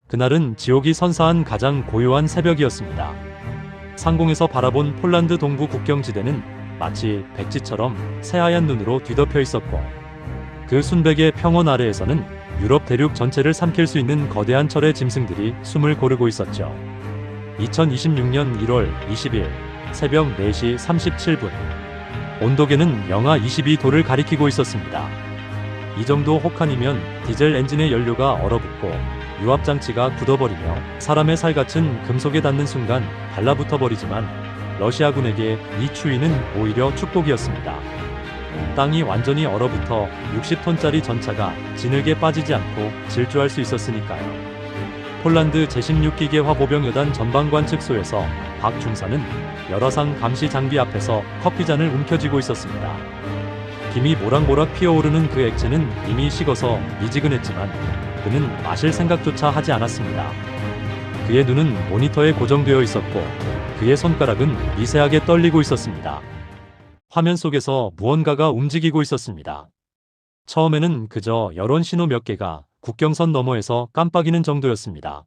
그날은 지옥이 선사한 가장 고요한 새벽이었습니다. 상공에서 바라본 폴란드 동부 국경지대는 마치 백지처럼 새하얀 눈으로 뒤덮여 있었고, 그 순백의 평원 아래에서는 유럽 대륙 전체를 삼킬 수 있는 거대한 철의 짐승들이 숨을 고르고 있었죠. 2026년 1월 20일 새벽 4시 37분, 온도계는 영하 22도를 가리키고 있었습니다. 이 정도 혹한이면 디젤 엔진의 연료가 얼어붙고 유압장치가 굳어버리며 사람의 살갗은 금속에 닿는 순간 달라붙어 버리지만, 러시아군에게 이 추위는 오히려 축복이었습니다. 땅이 완전히 얼어붙어 60톤짜리 전차가 진흙에 빠지지 않고 질주할 수 있었으니까요. 폴란드 제16기계 화보병여단 전방관 측소에서 박 중사는 열화상 감시 장비 앞에서 커피잔을 움켜쥐고 있었습니다. 김이 모락모락 피어오르는 그 액체는 이미 식어서 미지근했지만 그는 마실 생각조차 하지 않았습니다. 그의 눈은 모니터에 고정되어 있었고 그의 손가락은 미세하게 떨리고 있었습니다. 화면 속에서 무언가가 움직이고 있었습니다. 처음에는 그저 여론 신호 몇 개가 국경선 너머에서 깜빡이는 정도였습니다.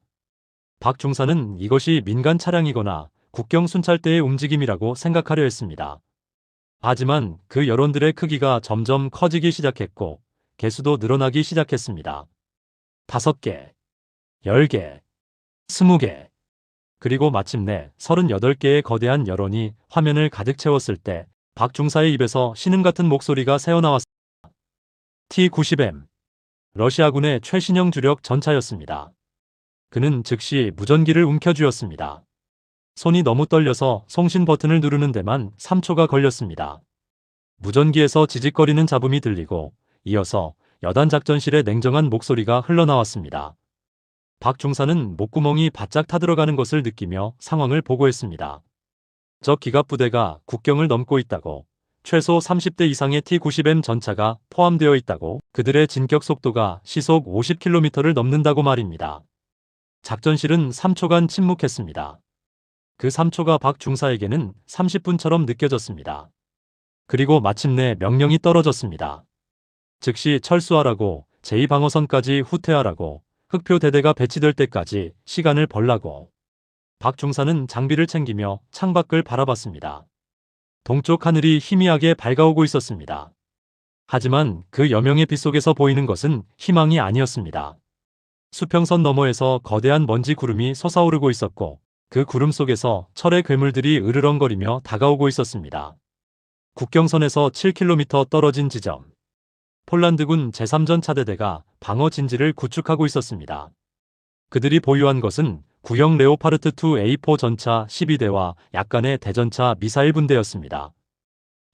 박 중사는 이것이 민간 차량이거나 국경 순찰대의 움직임이라고 생각하려 했습니다. 하지만 그 여론들의 크기가 점점 커지기 시작했고 개수도 늘어나기 시작했습니다. 5개, 10개, 20개, 그리고 마침내 38개의 거대한 여론이 화면을 가득 채웠을 때 박 중사의 입에서 신음 같은 목소리가 새어나왔습니다. T-90M, 러시아군의 최신형 주력 전차였습니다. 그는 즉시 무전기를 움켜쥐었습니다. 손이 너무 떨려서 송신 버튼을 누르는 데만 3초가 걸렸습니다. 무전기에서 지직거리는 잡음이 들리고 이어서 여단 작전실의 냉정한 목소리가 흘러나왔습니다. 박 중사는 목구멍이 바짝 타들어가는 것을 느끼며 상황을 보고했습니다. 적 기갑부대가 국경을 넘고 있다고, 최소 30대 이상의 T-90M 전차가 포함되어 있다고, 그들의 진격 속도가 시속 50km를 넘는다고 말입니다. 작전실은 3초간 침묵했습니다. 그 3초가 박 중사에게는 30분처럼 느껴졌습니다. 그리고 마침내 명령이 떨어졌습니다. 즉시 철수하라고, 제2방어선까지 후퇴하라고, 흑표 대대가 배치될 때까지 시간을 벌라고. 박 중사는 장비를 챙기며 창밖을 바라봤습니다. 동쪽 하늘이 희미하게 밝아오고 있었습니다. 하지만 그 여명의 빛 속에서 보이는 것은 희망이 아니었습니다. 수평선 너머에서 거대한 먼지 구름이 솟아오르고 있었고 그 구름 속에서 철의 괴물들이 으르렁거리며 다가오고 있었습니다. 국경선에서 7km 떨어진 지점, 폴란드군 제3전 차대대가 방어 진지를 구축하고 있었습니다. 그들이 보유한 것은 구형 레오파르트2 A4 전차 12대와 약간의 대전차 미사일 분대였습니다.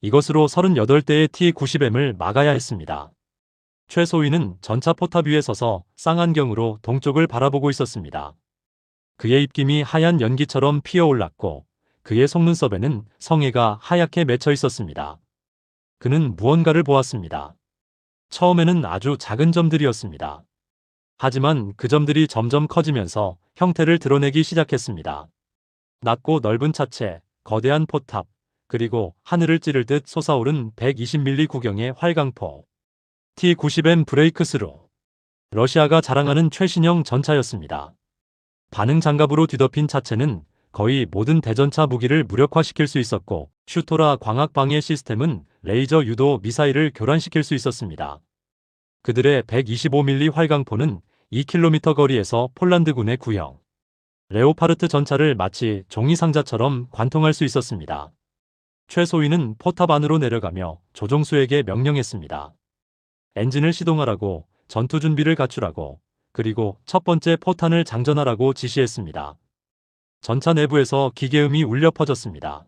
이것으로 38대의 T-90M을 막아야 했습니다. 최소위는 전차 포탑 위에 서서 쌍안경으로 동쪽을 바라보고 있었습니다. 그의 입김이 하얀 연기처럼 피어올랐고 그의 속눈썹에는 성에가 하얗게 맺혀 있었습니다. 그는 무언가를 보았습니다. 처음에는 아주 작은 점들이었습니다. 하지만 그 점들이 점점 커지면서 형태를 드러내기 시작했습니다. 낮고 넓은 차체, 거대한 포탑, 그리고 하늘을 찌를 듯 솟아오른 120mm 구경의 활강포. T-90M 브레이크스루. 러시아가 자랑하는 최신형 전차였습니다. 반응 장갑으로 뒤덮인 차체는 거의 모든 대전차 무기를 무력화시킬 수 있었고 슈토라 광학 방해 시스템은 레이저 유도 미사일을 교란시킬 수 있었습니다. 그들의 125mm 활강포는 2km 거리에서 폴란드군의 구형 레오파르트 전차를 마치 종이상자처럼 관통할 수 있었습니다. 최소위는 포탑 안으로 내려가며 조종수에게 명령했습니다. 엔진을 시동하라고, 전투 준비를 갖추라고, 그리고 첫 번째 포탄을 장전하라고 지시했습니다. 전차 내부에서 기계음이 울려 퍼졌습니다.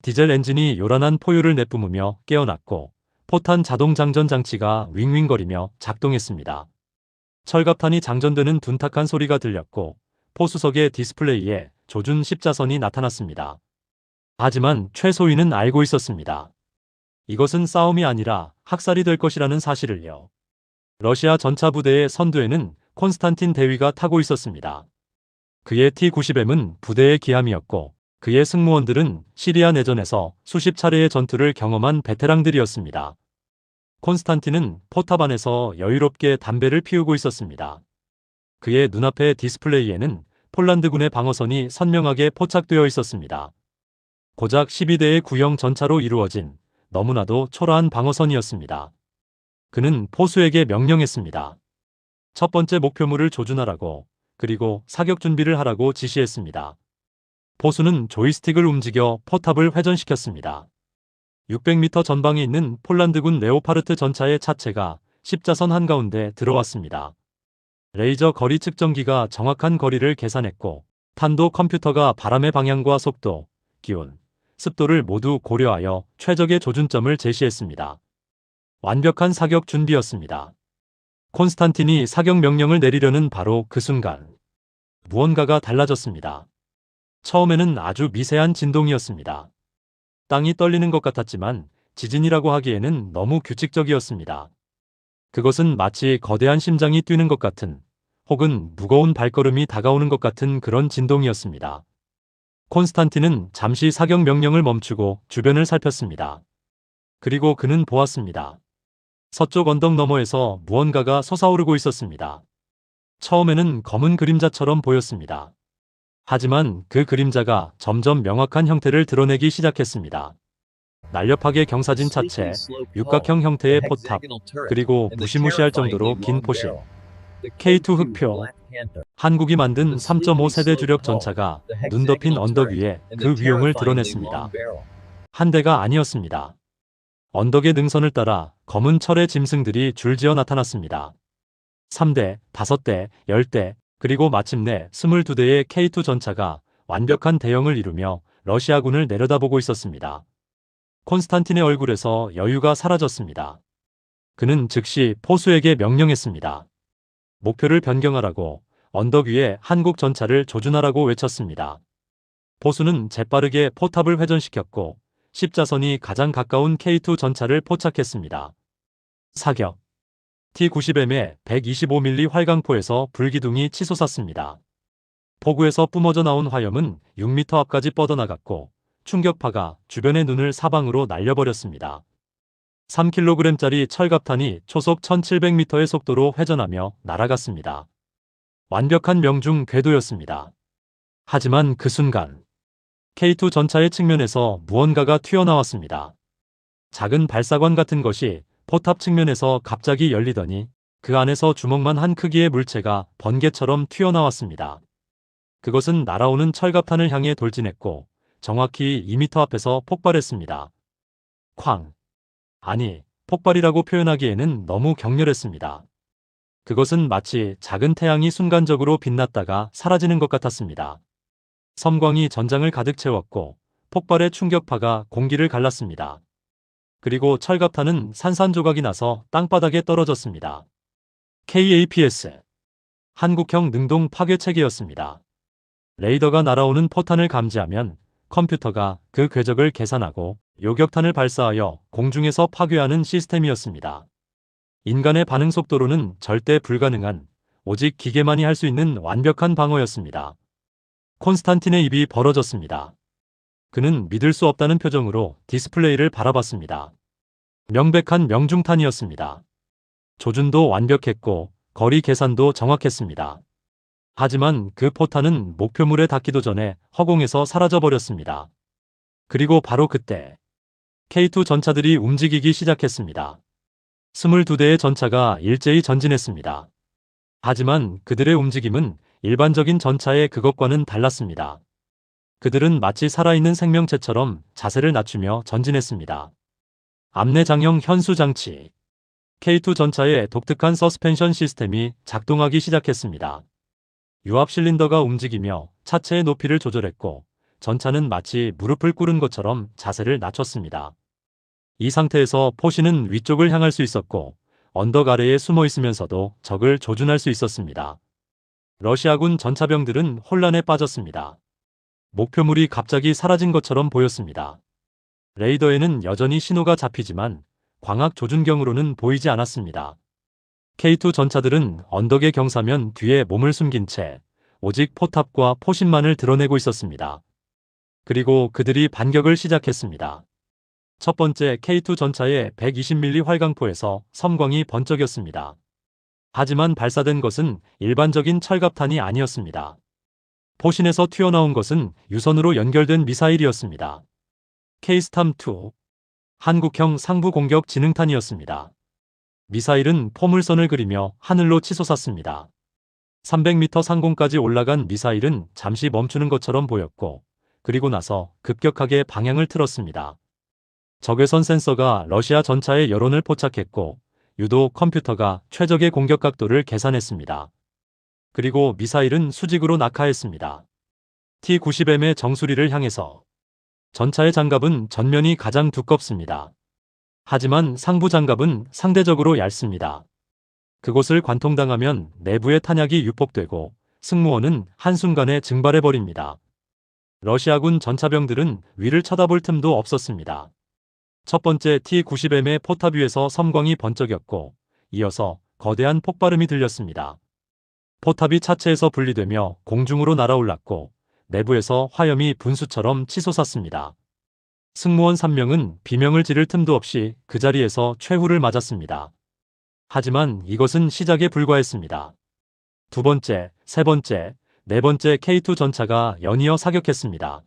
디젤 엔진이 요란한 포유를 내뿜으며 깨어났고 포탄 자동 장전 장치가 윙윙거리며 작동했습니다. 철갑탄이 장전되는 둔탁한 소리가 들렸고 포수석의 디스플레이에 조준 십자선이 나타났습니다. 하지만 최소위는 알고 있었습니다. 이것은 싸움이 아니라 학살이 될 것이라는 사실을요. 러시아 전차 부대의 선두에는 콘스탄틴 대위가 타고 있었습니다. 그의 T-90M은 부대의 기함이었고 그의 승무원들은 시리아 내전에서 수십 차례의 전투를 경험한 베테랑들이었습니다. 콘스탄틴은 포탑 안에서 여유롭게 담배를 피우고 있었습니다. 그의 눈앞의 디스플레이에는 폴란드군의 방어선이 선명하게 포착되어 있었습니다. 고작 12대의 구형 전차로 이루어진 너무나도 초라한 방어선이었습니다. 그는 포수에게 명령했습니다. 첫 번째 목표물을 조준하라고, 그리고 사격 준비를 하라고 지시했습니다. 포수는 조이스틱을 움직여 포탑을 회전시켰습니다. 600m 전방에 있는 폴란드군 레오파르트 전차의 차체가 십자선 한가운데 들어왔습니다. 레이저 거리 측정기가 정확한 거리를 계산했고, 탄도 컴퓨터가 바람의 방향과 속도, 기온, 습도를 모두 고려하여 최적의 조준점을 제시했습니다. 완벽한 사격 준비였습니다. 콘스탄틴이 사격 명령을 내리려는 바로 그 순간, 무언가가 달라졌습니다. 처음에는 아주 미세한 진동이었습니다. 땅이 떨리는 것 같았지만 지진이라고 하기에는 너무 규칙적이었습니다. 그것은 마치 거대한 심장이 뛰는 것 같은, 혹은 무거운 발걸음이 다가오는 것 같은 그런 진동이었습니다. 콘스탄틴은 잠시 사격 명령을 멈추고 주변을 살폈습니다. 그리고 그는 보았습니다. 서쪽 언덕 너머에서 무언가가 솟아오르고 있었습니다. 처음에는 검은 그림자처럼 보였습니다. 하지만 그 그림자가 점점 명확한 형태를 드러내기 시작했습니다. 날렵하게 경사진 차체, 육각형 형태의 포탑, 그리고 무시무시할 정도로 긴 포실. K2 흑표. 한국이 만든 3.5 세대 주력 전차가 눈 덮인 언덕 위에 그 위용을 드러냈습니다. 한 대가 아니었습니다. 언덕의 능선을 따라 검은 철의 짐승들이 줄지어 나타났습니다. 3대, 5대, 10대, 그리고 마침내 22대의 K2 전차가 완벽한 대형을 이루며 러시아군을 내려다보고 있었습니다. 콘스탄틴의 얼굴에서 여유가 사라졌습니다. 그는 즉시 포수에게 명령했습니다. 목표를 변경하라고, 언덕 위에 한국 전차를 조준하라고 외쳤습니다. 포수는 재빠르게 포탑을 회전시켰고 십자선이 가장 가까운 K2 전차를 포착했습니다. 사격. T-90M의 125mm 활강포에서 불기둥이 치솟았습니다. 포구에서 뿜어져 나온 화염은 6m 앞까지 뻗어나갔고 충격파가 주변의 눈을 사방으로 날려버렸습니다. 3kg짜리 철갑탄이 초속 1700m의 속도로 회전하며 날아갔습니다. 완벽한 명중 궤도였습니다. 하지만 그 순간 K2 전차의 측면에서 무언가가 튀어나왔습니다. 작은 발사관 같은 것이 포탑 측면에서 갑자기 열리더니 그 안에서 주먹만 한 크기의 물체가 번개처럼 튀어나왔습니다. 그것은 날아오는 철갑탄을 향해 돌진했고 정확히 2m 앞에서 폭발했습니다. 쾅. 아니, 폭발이라고 표현하기에는 너무 격렬했습니다. 그것은 마치 작은 태양이 순간적으로 빛났다가 사라지는 것 같았습니다. 섬광이 전장을 가득 채웠고 폭발의 충격파가 공기를 갈랐습니다. 그리고 철갑탄은 산산조각이 나서 땅바닥에 떨어졌습니다. KAPS. 한국형 능동 파괴 체계였습니다. 레이더가 날아오는 포탄을 감지하면 컴퓨터가 그 궤적을 계산하고 요격탄을 발사하여 공중에서 파괴하는 시스템이었습니다. 인간의 반응 속도로는 절대 불가능한, 오직 기계만이 할 수 있는 완벽한 방어였습니다. 콘스탄틴의 입이 벌어졌습니다. 그는 믿을 수 없다는 표정으로 디스플레이를 바라봤습니다. 명백한 명중탄이었습니다. 조준도 완벽했고 거리 계산도 정확했습니다. 하지만 그 포탄은 목표물에 닿기도 전에 허공에서 사라져버렸습니다. 그리고 바로 그때 K2 전차들이 움직이기 시작했습니다. 22대의 전차가 일제히 전진했습니다. 하지만 그들의 움직임은 일반적인 전차의 그것과는 달랐습니다. 그들은 마치 살아있는 생명체처럼 자세를 낮추며 전진했습니다. 암내장형 현수장치. K2 전차의 독특한 서스펜션 시스템이 작동하기 시작했습니다. 유압 실린더가 움직이며 차체의 높이를 조절했고 전차는 마치 무릎을 꿇은 것처럼 자세를 낮췄습니다. 이 상태에서 포신은 위쪽을 향할 수 있었고 언덕 아래에 숨어 있으면서도 적을 조준할 수 있었습니다. 러시아군 전차병들은 혼란에 빠졌습니다. 목표물이 갑자기 사라진 것처럼 보였습니다. 레이더에는 여전히 신호가 잡히지만 광학 조준경으로는 보이지 않았습니다. K2 전차들은 언덕의 경사면 뒤에 몸을 숨긴 채 오직 포탑과 포신만을 드러내고 있었습니다. 그리고 그들이 반격을 시작했습니다. 첫 번째 K2 전차의 120mm 활강포에서 섬광이 번쩍였습니다. 하지만 발사된 것은 일반적인 철갑탄이 아니었습니다. 포신에서 튀어나온 것은 유선으로 연결된 미사일이었습니다. 케이스탐-2 한국형 상부 공격 지능탄이었습니다. 미사일은 포물선을 그리며 하늘로 치솟았습니다. 300m 상공까지 올라간 미사일은 잠시 멈추는 것처럼 보였고, 그리고 나서 급격하게 방향을 틀었습니다. 적외선 센서가 러시아 전차의 여론을 포착했고, 유도 컴퓨터가 최적의 공격 각도를 계산했습니다. 그리고 미사일은 수직으로 낙하했습니다. T-90M의 정수리를 향해서. 전차의 장갑은 전면이 가장 두껍습니다. 하지만 상부 장갑은 상대적으로 얇습니다. 그곳을 관통당하면 내부의 탄약이 유폭되고 승무원은 한순간에 증발해버립니다. 러시아군 전차병들은 위를 쳐다볼 틈도 없었습니다. 첫 번째 T-90M의 포탑 위에서 섬광이 번쩍였고, 이어서 거대한 폭발음이 들렸습니다. 포탑이 차체에서 분리되며 공중으로 날아올랐고, 내부에서 화염이 분수처럼 치솟았습니다. 승무원 3명은 비명을 지를 틈도 없이 그 자리에서 최후를 맞았습니다. 하지만 이것은 시작에 불과했습니다. 두 번째, 세 번째, 네 번째 K2 전차가 연이어 사격했습니다.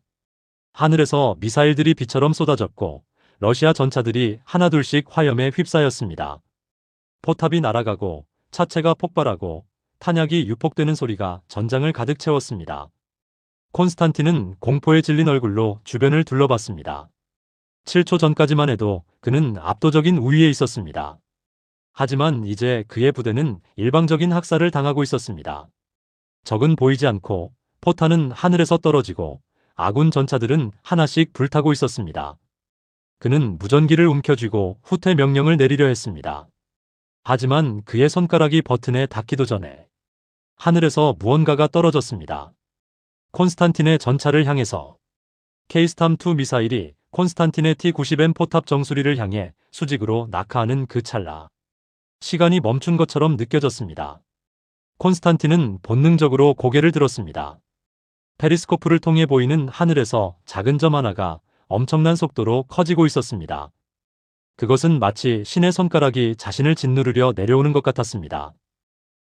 하늘에서 미사일들이 비처럼 쏟아졌고, 러시아 전차들이 하나둘씩 화염에 휩싸였습니다. 포탑이 날아가고 차체가 폭발하고 탄약이 유폭되는 소리가 전장을 가득 채웠습니다. 콘스탄틴은 공포에 질린 얼굴로 주변을 둘러봤습니다. 7초 전까지만 해도 그는 압도적인 우위에 있었습니다. 하지만 이제 그의 부대는 일방적인 학살을 당하고 있었습니다. 적은 보이지 않고 포탄은 하늘에서 떨어지고 아군 전차들은 하나씩 불타고 있었습니다. 그는 무전기를 움켜쥐고 후퇴 명령을 내리려 했습니다. 하지만 그의 손가락이 버튼에 닿기도 전에 하늘에서 무언가가 떨어졌습니다. 콘스탄틴의 전차를 향해서. 케이스탐-2 미사일이 콘스탄틴의 T-90M 포탑 정수리를 향해 수직으로 낙하하는 그 찰나. 시간이 멈춘 것처럼 느껴졌습니다. 콘스탄틴은 본능적으로 고개를 들었습니다. 페리스코프를 통해 보이는 하늘에서 작은 점 하나가 엄청난 속도로 커지고 있었습니다. 그것은 마치 신의 손가락이 자신을 짓누르려 내려오는 것 같았습니다.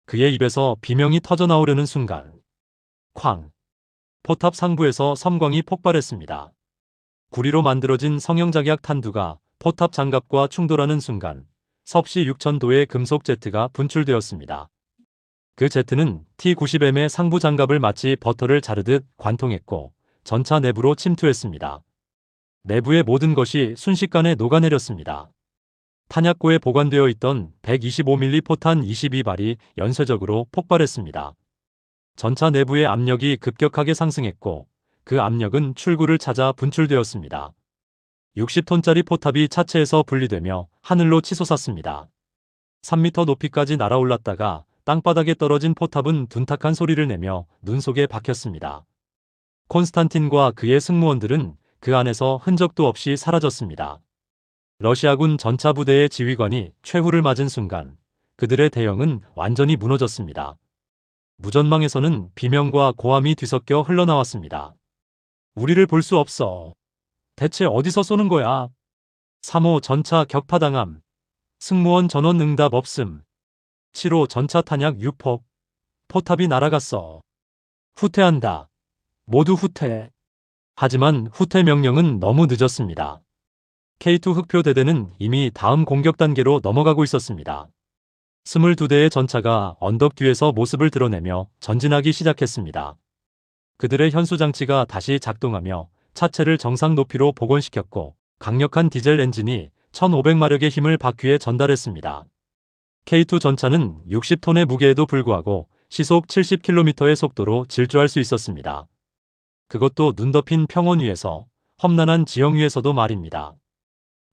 그의 입에서 비명이 터져나오려는 순간, 쾅! 포탑 상부에서 섬광이 폭발했습니다. 구리로 만들어진 성형작약 탄두가 포탑 장갑과 충돌하는 순간 섭씨 6000도의 금속 제트가 분출되었습니다. 그 제트는 T-90M의 상부 장갑을 마치 버터를 자르듯 관통했고 전차 내부로 침투했습니다. 내부의 모든 것이 순식간에 녹아내렸습니다. 탄약고에 보관되어 있던 125mm 포탄 22발이 연쇄적으로 폭발했습니다. 전차 내부의 압력이 급격하게 상승했고 그 압력은 출구를 찾아 분출되었습니다. 60톤짜리 포탑이 차체에서 분리되며 하늘로 치솟았습니다. 3m 높이까지 날아올랐다가 땅바닥에 떨어진 포탑은 둔탁한 소리를 내며 눈 속에 박혔습니다. 콘스탄틴과 그의 승무원들은 그 안에서 흔적도 없이 사라졌습니다. 러시아군 전차 부대의 지휘관이 최후를 맞은 순간 그들의 대형은 완전히 무너졌습니다. 무전망에서는 비명과 고함이 뒤섞여 흘러나왔습니다. 우리를 볼 수 없어. 대체 어디서 쏘는 거야? 3호 전차 격파당함. 승무원 전원 응답 없음. 7호 전차 탄약 유폭. 포탑이 날아갔어. 후퇴한다. 모두 후퇴. 하지만 후퇴 명령은 너무 늦었습니다. K2 흑표 대대는 이미 다음 공격 단계로 넘어가고 있었습니다. 22대의 전차가 언덕 뒤에서 모습을 드러내며 전진하기 시작했습니다. 그들의 현수장치가 다시 작동하며 차체를 정상 높이로 복원시켰고 강력한 디젤 엔진이 1500마력의 힘을 바퀴에 전달했습니다. K2 전차는 60톤의 무게에도 불구하고 시속 70km의 속도로 질주할 수 있었습니다. 그것도 눈 덮인 평원 위에서, 험난한 지형 위에서도 말입니다.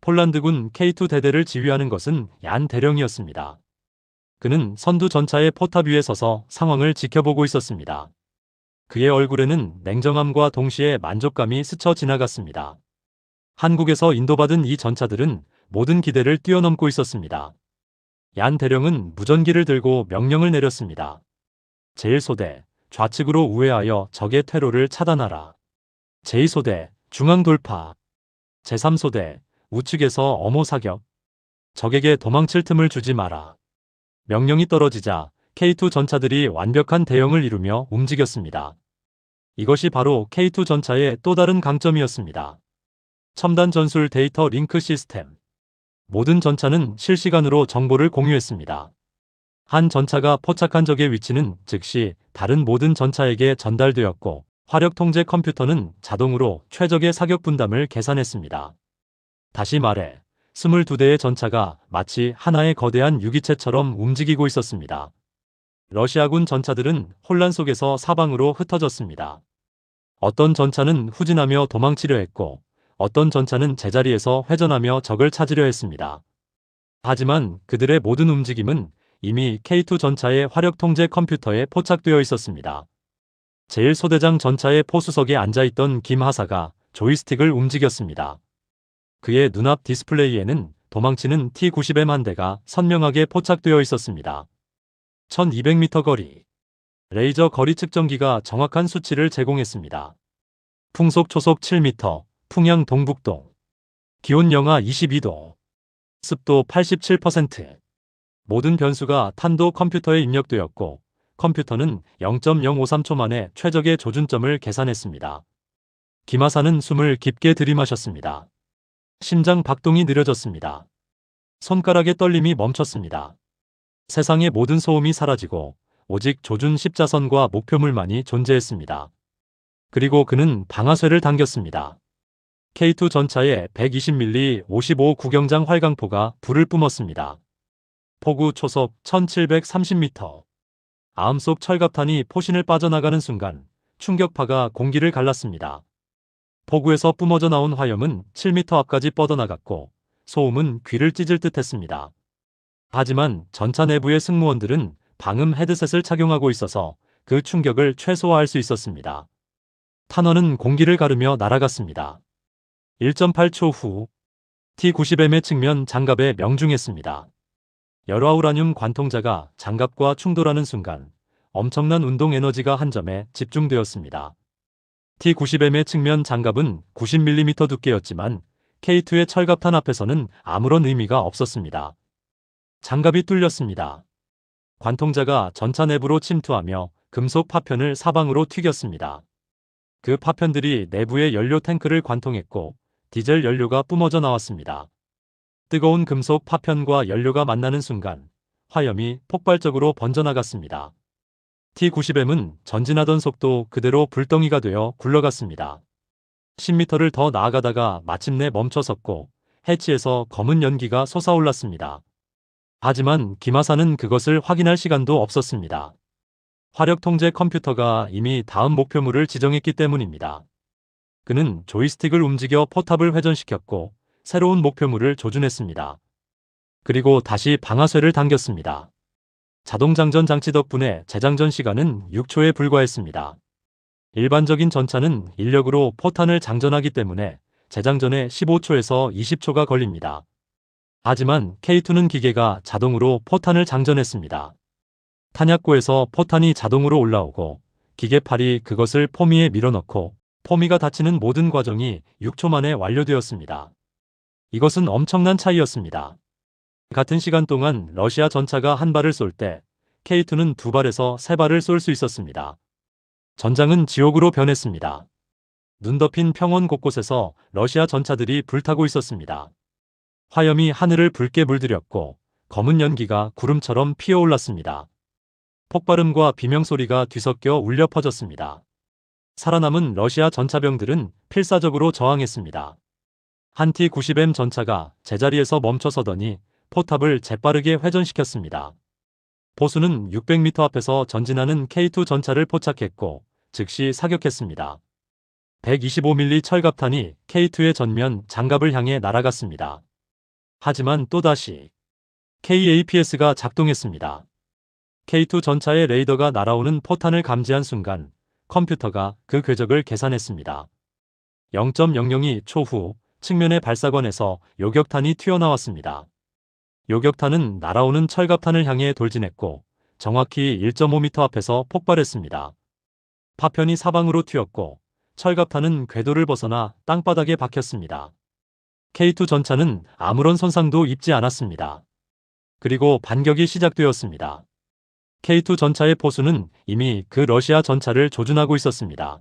폴란드군 K2 대대를 지휘하는 것은 얀 대령이었습니다. 그는 선두 전차의 포탑 위에 서서 상황을 지켜보고 있었습니다. 그의 얼굴에는 냉정함과 동시에 만족감이 스쳐 지나갔습니다. 한국에서 인도받은 이 전차들은 모든 기대를 뛰어넘고 있었습니다. 얀 대령은 무전기를 들고 명령을 내렸습니다. 제1소대, 좌측으로 우회하여 적의 퇴로를 차단하라. 제2소대, 중앙 돌파. 제3소대, 우측에서 엄호 사격. 적에게 도망칠 틈을 주지 마라. 명령이 떨어지자 K2 전차들이 완벽한 대형을 이루며 움직였습니다. 이것이 바로 K2 전차의 또 다른 강점이었습니다. 첨단 전술 데이터 링크 시스템. 모든 전차는 실시간으로 정보를 공유했습니다. 한 전차가 포착한 적의 위치는 즉시 다른 모든 전차에게 전달되었고, 화력 통제 컴퓨터는 자동으로 최적의 사격 분담을 계산했습니다. 다시 말해, 22대의 전차가 마치 하나의 거대한 유기체처럼 움직이고 있었습니다. 러시아군 전차들은 혼란 속에서 사방으로 흩어졌습니다. 어떤 전차는 후진하며 도망치려 했고, 어떤 전차는 제자리에서 회전하며 적을 찾으려 했습니다. 하지만 그들의 모든 움직임은 이미 K2 전차의 화력 통제 컴퓨터에 포착되어 있었습니다. 제1소대장 전차의 포수석에 앉아있던 김 하사가 조이스틱을 움직였습니다. 그의 눈앞 디스플레이에는 도망치는 T-90M 한 대가 선명하게 포착되어 있었습니다. 1200m 거리. 레이저 거리 측정기가 정확한 수치를 제공했습니다. 풍속 초속 7m, 풍향 동북동. 기온 영하 22도. 습도 87%. 모든 변수가 탄도 컴퓨터에 입력되었고, 컴퓨터는 0.053초 만에 최적의 조준점을 계산했습니다. 김하사는 숨을 깊게 들이마셨습니다. 심장 박동이 느려졌습니다. 손가락의 떨림이 멈췄습니다. 세상의 모든 소음이 사라지고 오직 조준 십자선과 목표물만이 존재했습니다. 그리고 그는 방아쇠를 당겼습니다. K2 전차의 120mm 55 구경장 활강포가 불을 뿜었습니다. 포구 초속 1730m. 마음속 철갑탄이 포신을 빠져나가는 순간 충격파가 공기를 갈랐습니다. 포구에서 뿜어져 나온 화염은 7m 앞까지 뻗어나갔고 소음은 귀를 찢을 듯 했습니다. 하지만 전차 내부의 승무원들은 방음 헤드셋을 착용하고 있어서 그 충격을 최소화할 수 있었습니다. 탄원은 공기를 가르며 날아갔습니다. 1.8초 후 T-90M의 측면 장갑에 명중했습니다. 열화우라늄 관통자가 장갑과 충돌하는 순간 엄청난 운동 에너지가 한 점에 집중되었습니다. T-90M의 측면 장갑은 90mm 두께였지만 K2의 철갑탄 앞에서는 아무런 의미가 없었습니다. 장갑이 뚫렸습니다. 관통자가 전차 내부로 침투하며 금속 파편을 사방으로 튀겼습니다. 그 파편들이 내부의 연료 탱크를 관통했고 디젤 연료가 뿜어져 나왔습니다. 뜨거운 금속 파편과 연료가 만나는 순간 화염이 폭발적으로 번져나갔습니다. T-90M은 전진하던 속도 그대로 불덩이가 되어 굴러갔습니다. 10m를 더 나아가다가 마침내 멈춰섰고 해치에서 검은 연기가 솟아올랐습니다. 하지만 김하사는 그것을 확인할 시간도 없었습니다. 화력 통제 컴퓨터가 이미 다음 목표물을 지정했기 때문입니다. 그는 조이스틱을 움직여 포탑을 회전시켰고 새로운 목표물을 조준했습니다. 그리고 다시 방아쇠를 당겼습니다. 자동장전 장치 덕분에 재장전 시간은 6초에 불과했습니다. 일반적인 전차는 인력으로 포탄을 장전하기 때문에 재장전에 15초에서 20초가 걸립니다. 하지만 K2는 기계가 자동으로 포탄을 장전했습니다. 탄약고에서 포탄이 자동으로 올라오고 기계팔이 그것을 포미에 밀어넣고 포미가 닫히는 모든 과정이 6초 만에 완료되었습니다. 이것은 엄청난 차이였습니다. 같은 시간 동안 러시아 전차가 한 발을 쏠 때 K2는 2발에서 3발을 쏠 수 있었습니다. 전장은 지옥으로 변했습니다. 눈 덮인 평원 곳곳에서 러시아 전차들이 불타고 있었습니다. 화염이 하늘을 붉게 물들였고 검은 연기가 구름처럼 피어올랐습니다. 폭발음과 비명소리가 뒤섞여 울려 퍼졌습니다. 살아남은 러시아 전차병들은 필사적으로 저항했습니다. 한 T-90M 전차가 제자리에서 멈춰서더니 포탑을 재빠르게 회전시켰습니다. 보수는 600m 앞에서 전진하는 K2 전차를 포착했고 즉시 사격했습니다. 125mm 철갑탄이 K2의 전면 장갑을 향해 날아갔습니다. 하지만 또다시 KAPS가 작동했습니다. K2 전차의 레이더가 날아오는 포탄을 감지한 순간 컴퓨터가 그 궤적을 계산했습니다. 0.002초 후 측면의 발사관에서 요격탄이 튀어나왔습니다. 요격탄은 날아오는 철갑탄을 향해 돌진했고 정확히 1.5m 앞에서 폭발했습니다. 파편이 사방으로 튀었고 철갑탄은 궤도를 벗어나 땅바닥에 박혔습니다. K2 전차는 아무런 손상도 입지 않았습니다. 그리고 반격이 시작되었습니다. K2 전차의 포수는 이미 그 러시아 전차를 조준하고 있었습니다.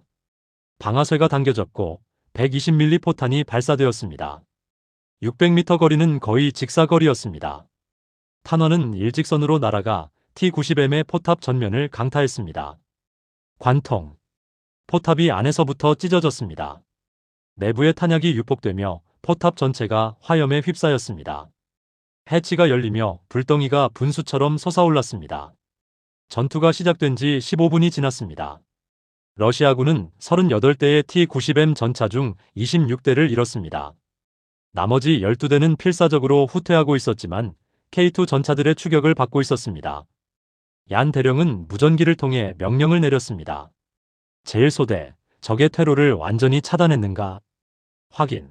방아쇠가 당겨졌고 120mm 포탄이 발사되었습니다. 600m 거리는 거의 직사거리였습니다. 탄환은 일직선으로 날아가 T-90M의 포탑 전면을 강타했습니다. 관통. 포탑이 안에서부터 찢어졌습니다. 내부의 탄약이 유폭되며 포탑 전체가 화염에 휩싸였습니다. 해치가 열리며 불덩이가 분수처럼 솟아올랐습니다. 전투가 시작된 지 15분이 지났습니다. 러시아군은 38대의 T-90M 전차 중 26대를 잃었습니다. 나머지 12대는 필사적으로 후퇴하고 있었지만 K2 전차들의 추격을 받고 있었습니다. 얀 대령은 무전기를 통해 명령을 내렸습니다. 제1소대, 적의 퇴로를 완전히 차단했는가? 확인.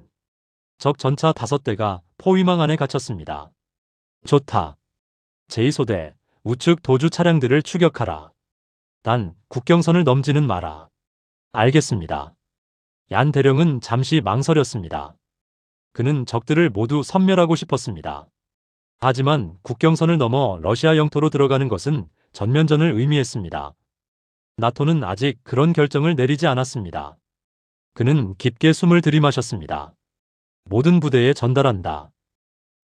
적 전차 5대가 포위망 안에 갇혔습니다. 좋다. 제2소대, 우측 도주 차량들을 추격하라. 단, 국경선을 넘지는 마라. 알겠습니다. 얀 대령은 잠시 망설였습니다. 그는 적들을 모두 섬멸하고 싶었습니다. 하지만 국경선을 넘어 러시아 영토로 들어가는 것은 전면전을 의미했습니다. 나토는 아직 그런 결정을 내리지 않았습니다. 그는 깊게 숨을 들이마셨습니다. 모든 부대에 전달한다.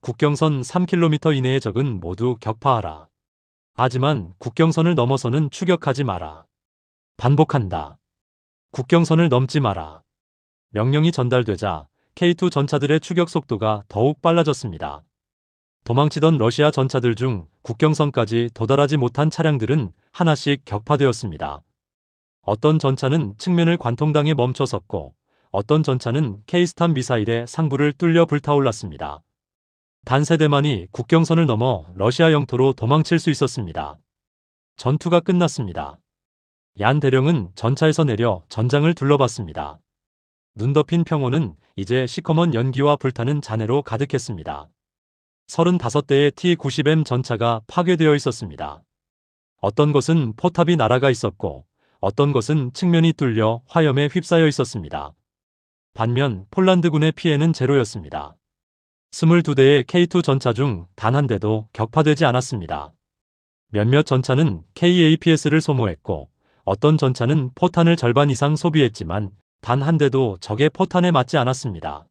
국경선 3km 이내의 적은 모두 격파하라. 하지만 국경선을 넘어서는 추격하지 마라. 반복한다. 국경선을 넘지 마라. 명령이 전달되자 K2 전차들의 추격 속도가 더욱 빨라졌습니다. 도망치던 러시아 전차들 중 국경선까지 도달하지 못한 차량들은 하나씩 격파되었습니다. 어떤 전차는 측면을 관통당해 멈춰섰고 어떤 전차는 K-스탄 미사일의 상부를 뚫려 불타올랐습니다. 단 세대만이 국경선을 넘어 러시아 영토로 도망칠 수 있었습니다. 전투가 끝났습니다. 얀 대령은 전차에서 내려 전장을 둘러봤습니다. 눈 덮인 평원은 이제 시커먼 연기와 불타는 잔해로 가득했습니다. 35대의 T-90M 전차가 파괴되어 있었습니다. 어떤 것은 포탑이 날아가 있었고 어떤 것은 측면이 뚫려 화염에 휩싸여 있었습니다. 반면 폴란드군의 피해는 제로였습니다. 22대의 K2 전차 중 단 한 대도 격파되지 않았습니다. 몇몇 전차는 KAPS를 소모했고 어떤 전차는 포탄을 절반 이상 소비했지만 단 한 대도 적의 포탄에 맞지 않았습니다.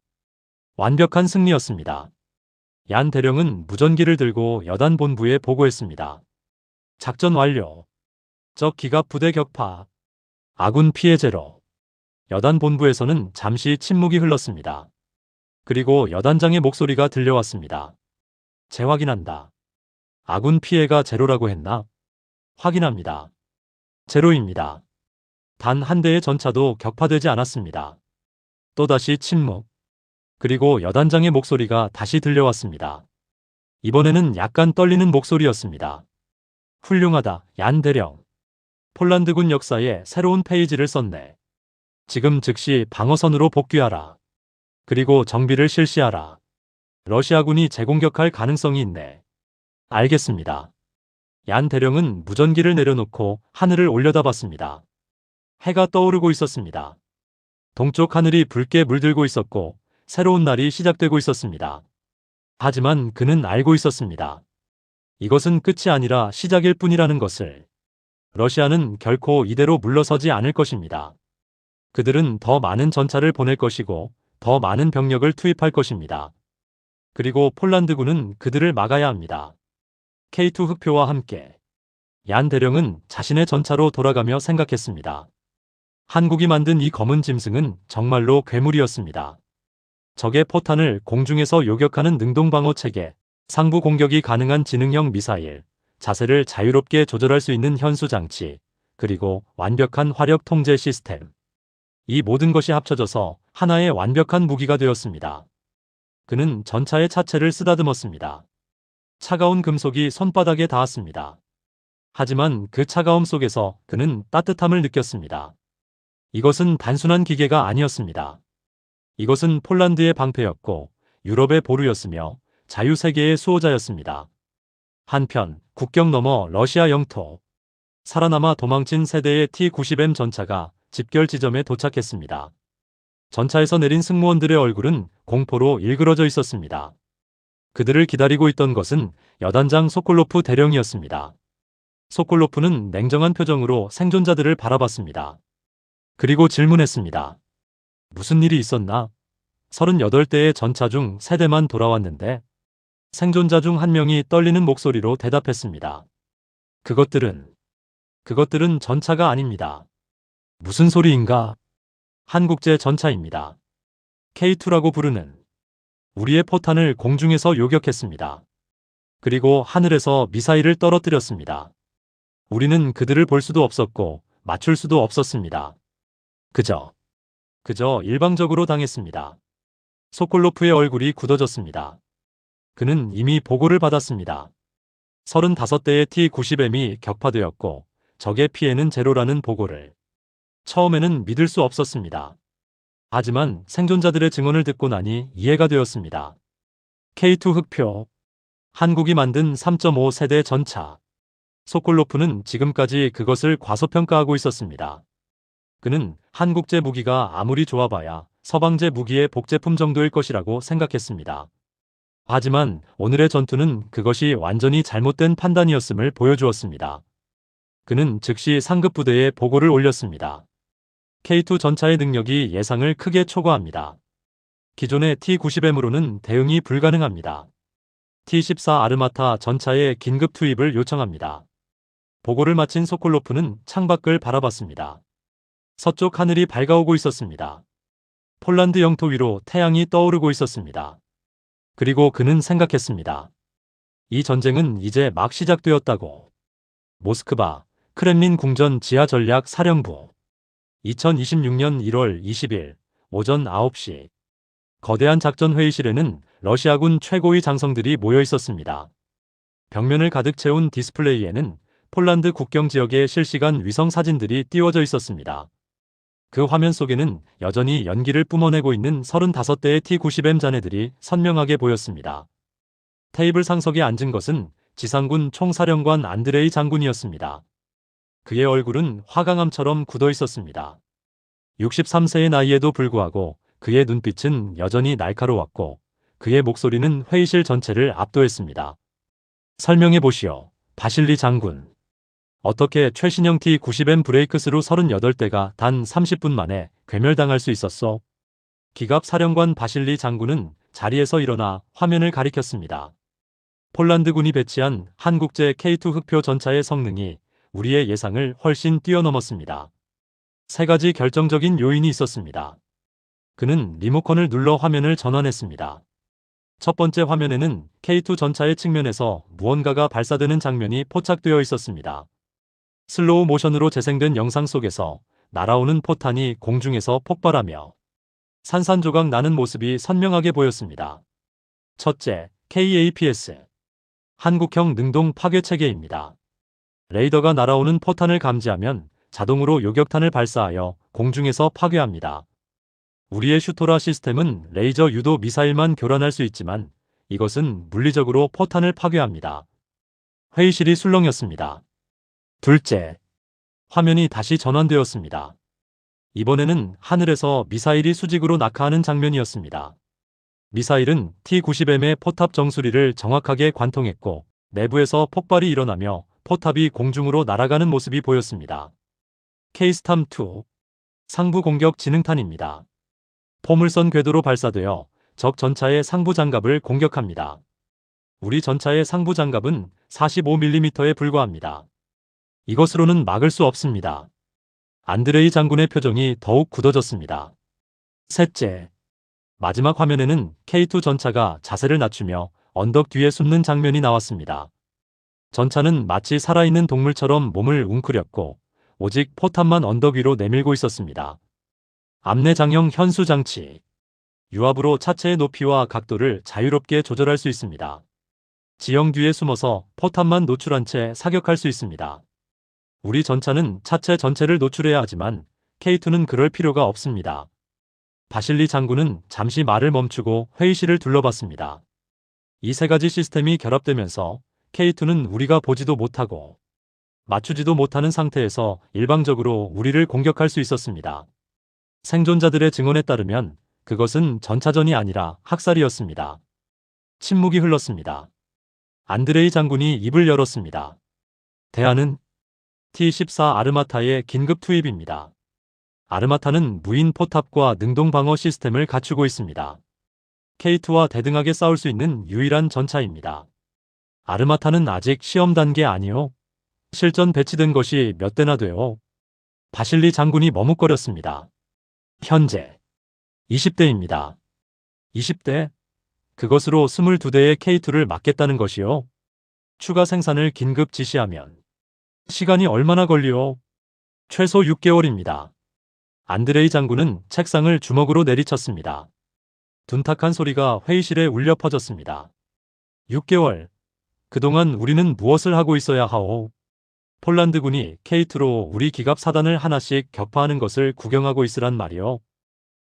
완벽한 승리였습니다. 얀 대령은 무전기를 들고 여단 본부에 보고했습니다. 작전 완료. 적 기갑 부대 격파. 아군 피해 제로. 여단 본부에서는 잠시 침묵이 흘렀습니다. 그리고 여단장의 목소리가 들려왔습니다. 재확인한다. 아군 피해가 제로라고 했나? 확인합니다. 제로입니다. 단 한 대의 전차도 격파되지 않았습니다. 또다시 침묵. 그리고 여단장의 목소리가 다시 들려왔습니다. 이번에는 약간 떨리는 목소리였습니다. 훌륭하다, 얀 대령. 폴란드군 역사에 새로운 페이지를 썼네. 지금 즉시 방어선으로 복귀하라. 그리고 정비를 실시하라. 러시아군이 재공격할 가능성이 있네. 알겠습니다. 얀 대령은 무전기를 내려놓고 하늘을 올려다봤습니다. 해가 떠오르고 있었습니다. 동쪽 하늘이 붉게 물들고 있었고 새로운 날이 시작되고 있었습니다. 하지만 그는 알고 있었습니다. 이것은 끝이 아니라 시작일 뿐이라는 것을. 러시아는 결코 이대로 물러서지 않을 것입니다. 그들은 더 많은 전차를 보낼 것이고 더 많은 병력을 투입할 것입니다. 그리고 폴란드군은 그들을 막아야 합니다. K2 흑표와 함께. 얀 대령은 자신의 전차로 돌아가며 생각했습니다. 한국이 만든 이 검은 짐승은 정말로 괴물이었습니다. 적의 포탄을 공중에서 요격하는 능동방어 체계, 상부 공격이 가능한 지능형 미사일, 자세를 자유롭게 조절할 수 있는 현수 장치, 그리고 완벽한 화력 통제 시스템. 이 모든 것이 합쳐져서 하나의 완벽한 무기가 되었습니다. 그는 전차의 차체를 쓰다듬었습니다. 차가운 금속이 손바닥에 닿았습니다. 하지만 그 차가움 속에서 그는 따뜻함을 느꼈습니다. 이것은 단순한 기계가 아니었습니다. 이것은 폴란드의 방패였고 유럽의 보루였으며 자유세계의 수호자였습니다. 한편 국경 너머 러시아 영토. 살아남아 도망친 세대의 T-90M 전차가 집결 지점에 도착했습니다. 전차에서 내린 승무원들의 얼굴은 공포로 일그러져 있었습니다. 그들을 기다리고 있던 것은 여단장 소콜로프 대령이었습니다. 소콜로프는 냉정한 표정으로 생존자들을 바라봤습니다. 그리고 질문했습니다. 무슨 일이 있었나? 38대의 전차 중 3대만 돌아왔는데 생존자 중 한 명이 떨리는 목소리로 대답했습니다. 그것들은 전차가 아닙니다. 무슨 소리인가? 한국제 전차입니다. K2라고 부르는. 우리의 포탄을 공중에서 요격했습니다. 그리고 하늘에서 미사일을 떨어뜨렸습니다. 우리는 그들을 볼 수도 없었고 맞출 수도 없었습니다. 그저 일방적으로 당했습니다. 소콜로프의 얼굴이 굳어졌습니다. 그는 이미 보고를 받았습니다. 35대의 T-90M이 격파되었고 적의 피해는 제로라는 보고를. 처음에는 믿을 수 없었습니다. 하지만 생존자들의 증언을 듣고 나니 이해가 되었습니다. K2 흑표. 한국이 만든 3.5 세대 전차. 소콜로프는 지금까지 그것을 과소평가하고 있었습니다. 그는 한국제 무기가 아무리 좋아봐야 서방제 무기의 복제품 정도일 것이라고 생각했습니다. 하지만 오늘의 전투는 그것이 완전히 잘못된 판단이었음을 보여주었습니다. 그는 즉시 상급 부대에 보고를 올렸습니다. K2 전차의 능력이 예상을 크게 초과합니다. 기존의 T-90M으로는 대응이 불가능합니다. T-14 아르마타 전차의 긴급 투입을 요청합니다. 보고를 마친 소콜로프는 창밖을 바라봤습니다. 서쪽 하늘이 밝아오고 있었습니다. 폴란드 영토 위로 태양이 떠오르고 있었습니다. 그리고 그는 생각했습니다. 이 전쟁은 이제 막 시작되었다고. 모스크바, 크렘린 궁전 지하 전략 사령부. 2026년 1월 20일 오전 9시. 거대한 작전 회의실에는 러시아군 최고위 장성들이 모여 있었습니다. 벽면을 가득 채운 디스플레이에는 폴란드 국경 지역의 실시간 위성 사진들이 띄워져 있었습니다. 그 화면 속에는 여전히 연기를 뿜어내고 있는 35대의 T-90M 잔해들이 선명하게 보였습니다. 테이블 상석에 앉은 것은 지상군 총사령관 안드레이 장군이었습니다. 그의 얼굴은 화강암처럼 굳어 있었습니다. 63세의 나이에도 불구하고 그의 눈빛은 여전히 날카로웠고 그의 목소리는 회의실 전체를 압도했습니다. 설명해 보시오, 바실리 장군. 어떻게 최신형 T-90M 브레이크스루 38대가 단 30분 만에 괴멸당할 수 있었소? 기갑 사령관 바실리 장군은 자리에서 일어나 화면을 가리켰습니다. 폴란드군이 배치한 한국제 K2 흑표 전차의 성능이 우리의 예상을 훨씬 뛰어넘었습니다. 3가지 결정적인 요인이 있었습니다. 그는 리모컨을 눌러 화면을 전환했습니다. 첫 번째 화면에는 K2 전차의 측면에서 무언가가 발사되는 장면이 포착되어 있었습니다. 슬로우 모션으로 재생된 영상 속에서 날아오는 포탄이 공중에서 폭발하며 산산조각 나는 모습이 선명하게 보였습니다. 첫째, KAPS. 한국형 능동 파괴 체계입니다. 레이더가 날아오는 포탄을 감지하면 자동으로 요격탄을 발사하여 공중에서 파괴합니다. 우리의 슈토라 시스템은 레이저 유도 미사일만 교란할 수 있지만 이것은 물리적으로 포탄을 파괴합니다. 회의실이 술렁였습니다. 둘째, 화면이 다시 전환되었습니다. 이번에는 하늘에서 미사일이 수직으로 낙하하는 장면이었습니다. 미사일은 T-90M의 포탑 정수리를 정확하게 관통했고 내부에서 폭발이 일어나며 포탑이 공중으로 날아가는 모습이 보였습니다. K-STAM-2 상부 공격 지능탄입니다. 포물선 궤도로 발사되어 적 전차의 상부 장갑을 공격합니다. 우리 전차의 상부 장갑은 45mm에 불과합니다. 이것으로는 막을 수 없습니다. 안드레이 장군의 표정이 더욱 굳어졌습니다. 셋째, 마지막 화면에는 K2 전차가 자세를 낮추며 언덕 뒤에 숨는 장면이 나왔습니다. 전차는 마치 살아있는 동물처럼 몸을 웅크렸고 오직 포탄만 언덕 위로 내밀고 있었습니다. 암내장형 현수 장치. 유압으로 차체의 높이와 각도를 자유롭게 조절할 수 있습니다. 지형 뒤에 숨어서 포탄만 노출한 채 사격할 수 있습니다. 우리 전차는 차체 전체를 노출해야 하지만 K2는 그럴 필요가 없습니다. 바실리 장군은 잠시 말을 멈추고 회의실을 둘러봤습니다. 이 3가지 시스템이 결합되면서 K2는 우리가 보지도 못하고 맞추지도 못하는 상태에서 일방적으로 우리를 공격할 수 있었습니다. 생존자들의 증언에 따르면 그것은 전차전이 아니라 학살이었습니다. 침묵이 흘렀습니다. 안드레이 장군이 입을 열었습니다. 대안은 T-14 아르마타의 긴급 투입입니다. 아르마타는 무인 포탑과 능동 방어 시스템을 갖추고 있습니다. K2와 대등하게 싸울 수 있는 유일한 전차입니다. 아르마타는 아직 시험 단계 아니요. 실전 배치된 것이 몇 대나 돼요. 바실리 장군이 머뭇거렸습니다. 현재 20대입니다. 20대? 그것으로 22대의 K2를 막겠다는 것이요. 추가 생산을 긴급 지시하면 시간이 얼마나 걸리요? 최소 6개월입니다. 안드레이 장군은 책상을 주먹으로 내리쳤습니다. 둔탁한 소리가 회의실에 울려 퍼졌습니다. 6개월. 그동안 우리는 무엇을 하고 있어야 하오? 폴란드군이 K2로 우리 기갑 사단을 하나씩 격파하는 것을 구경하고 있으란 말이오.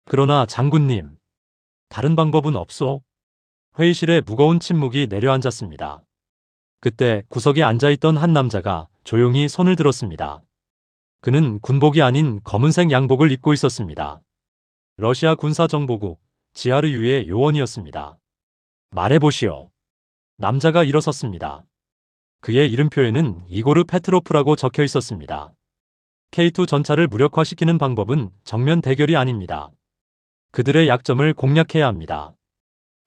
그러나 장군님, 다른 방법은 없소? 회의실에 무거운 침묵이 내려앉았습니다. 그때 구석에 앉아있던 한 남자가 조용히 손을 들었습니다. 그는 군복이 아닌 검은색 양복을 입고 있었습니다. 러시아 군사정보국 GRU의 요원이었습니다. 말해보시오. 남자가 일어섰습니다. 그의 이름표에는 이고르 페트로프라고 적혀 있었습니다. K2 전차를 무력화시키는 방법은 정면 대결이 아닙니다. 그들의 약점을 공략해야 합니다.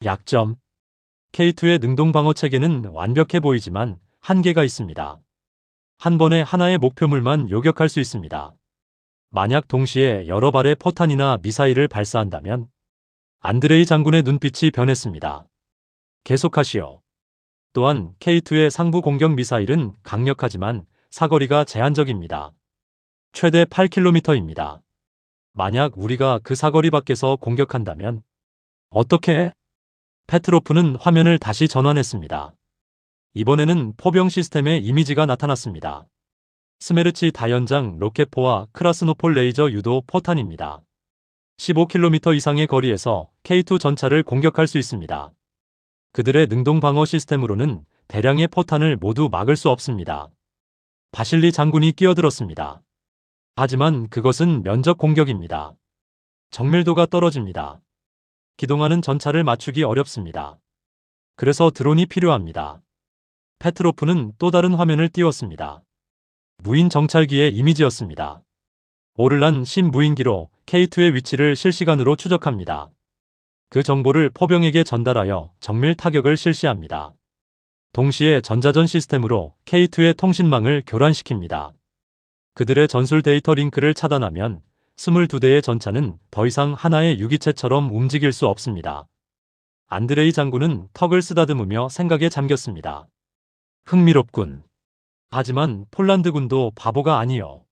약점. K2의 능동방어 체계는 완벽해 보이지만 한계가 있습니다. 한 번에 하나의 목표물만 요격할 수 있습니다. 만약 동시에 여러 발의 포탄이나 미사일을 발사한다면 안드레이 장군의 눈빛이 변했습니다. 계속하시오. 또한 K2의 상부 공격 미사일은 강력하지만 사거리가 제한적입니다. 최대 8km입니다. 만약 우리가 그 사거리 밖에서 공격한다면 어떻게 해? 페트로프는 화면을 다시 전환했습니다. 이번에는 포병 시스템의 이미지가 나타났습니다. 스메르치 다연장 로켓포와 크라스노폴 레이저 유도 포탄입니다. 15km 이상의 거리에서 K2 전차를 공격할 수 있습니다. 그들의 능동 방어 시스템으로는 대량의 포탄을 모두 막을 수 없습니다. 바실리 장군이 끼어들었습니다. 하지만 그것은 면적 공격입니다. 정밀도가 떨어집니다. 기동하는 전차를 맞추기 어렵습니다. 그래서 드론이 필요합니다. 페트로프는 또 다른 화면을 띄웠습니다. 무인 정찰기의 이미지였습니다. 오를란 신무인기로 K2의 위치를 실시간으로 추적합니다. 그 정보를 포병에게 전달하여 정밀 타격을 실시합니다. 동시에 전자전 시스템으로 K2의 통신망을 교란시킵니다. 그들의 전술 데이터 링크를 차단하면 22대의 전차는 더 이상 하나의 유기체처럼 움직일 수 없습니다. 안드레이 장군은 턱을 쓰다듬으며 생각에 잠겼습니다. 흥미롭군. 하지만 폴란드군도 바보가 아니요.